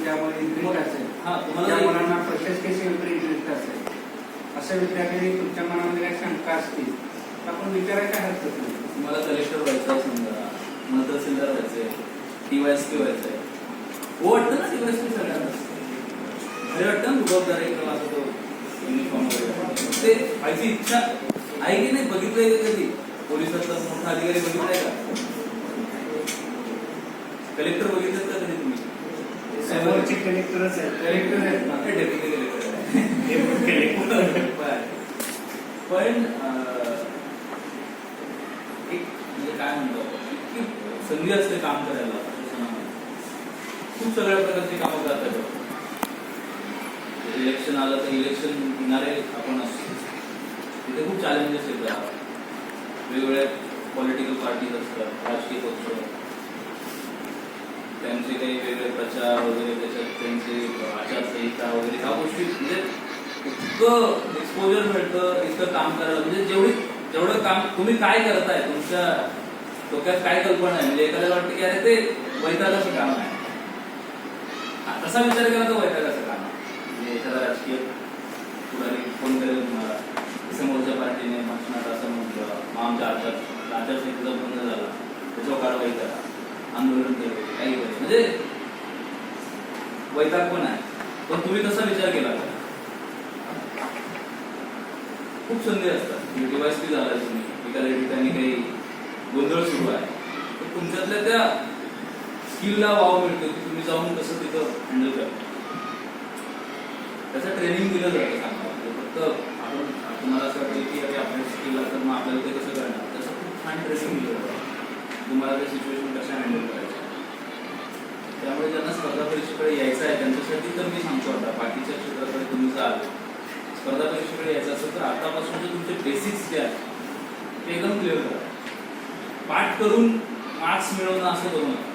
त्यामुळे इंटरेस्ट असेल, तुम्हाला त्या मुलांना प्रशासकीय सेवेकडे इंटरेस्ट असेल, अशा विद्यार्थ्यांनी तुमच्या मनामध्ये काही शंका असतील तर आपण विचारायच्या हरकत नाही. तुम्हाला कलेक्टर व्हायचं आहे, समजा मला तहसीलदार व्हायचंय, TYSP व्हायचंय, वाटतं ना TYSP सगळ्यांना खरे वाटतं ना, जबाबदारी माझा तो युनिफॉर्म वगैरे ते व्हायची इच्छा आहे की नाही? बघितलंय का कधी? पोलिसाचा मोठा अधिकारी बघितलाय का? कलेक्टर बघितलं का कधी तुम्ही? समोरचे कलेक्टरच आहेत, कलेक्टर आहेत ना, डेप्युटी कलेक्टर आहे. पण एक म्हणजे काय म्हणतो की संधी असते काम करायला, खूप सगळ्या प्रकारची कामं करतात. इलेक्शन आलं तर इलेक्शन घेणारे आपण असतो, तिथे खूप चॅलेंजेस येतात. वेगवेगळ्या पॉलिटिकल पार्टीज असतात, राजकीय पक्ष, त्यांचे काही वेगळे प्रचार वगैरे, त्याच्यात त्यांचे आचारसंहिता वगैरे ह्या गोष्टी, म्हणजे इतकं एक्सपोजर मिळतं, इतकं काम करायला. म्हणजे जेवढं काम तुम्ही काय करताय, तुमच्या डोक्यात काय कल्पना आहे, म्हणजे एखाद्याला वाटतं की अरे ते वैतागाचं काम आहे, तसा विचार केला तर वैतागाचं काम आहे. म्हणजे एखादा राजकीय पुढारी फोन करेल तुम्हाला, समोरच्या पार्टीने भाषणात असं म्हटलं, मग आमच्या आचारसंहितेचा बंद झाला, त्याच्यावर कारवाई करा, आंदोलन केलं, काही करायचं, म्हणजे वैताग पण आहे. पण तुम्ही तसा विचार केला का? खूप संधी असतात. TYSP झाला तुम्ही, एखाद्या ठिकाणी काही गोंधळ सुरू आहे, तर तुमच्यातल्या त्या स्किलला वाव मिळतो की तुम्ही जाऊन कसं तिथं हँडल करता. त्याचं ट्रेनिंग दिलं जातं चांगलं. फक्त आपण तुम्हाला असं वाटेल की अरे आपल्या स्किलला तर मग आपल्याला ते कसं करणार, त्याचं खूप छान ट्रेनिंग दिलं जातं. तुम्हाला त्या सिच्युएशन कशा हँडल करायच्या. त्यामुळे ज्यांना स्पर्धा परीक्षेकडे यायचं आहे त्यांच्यासाठी तर मी सांगतो, आता बाकीच्या क्षेत्राकडे तुम्ही जाल, स्पर्धा परीक्षेकडे यायचं असेल तर आतापासून जे तुमचे बेसिक्स जे आहेत ते एकदम क्लिअर करा. पाठ करून मार्क्स मिळवणं असं करू नका.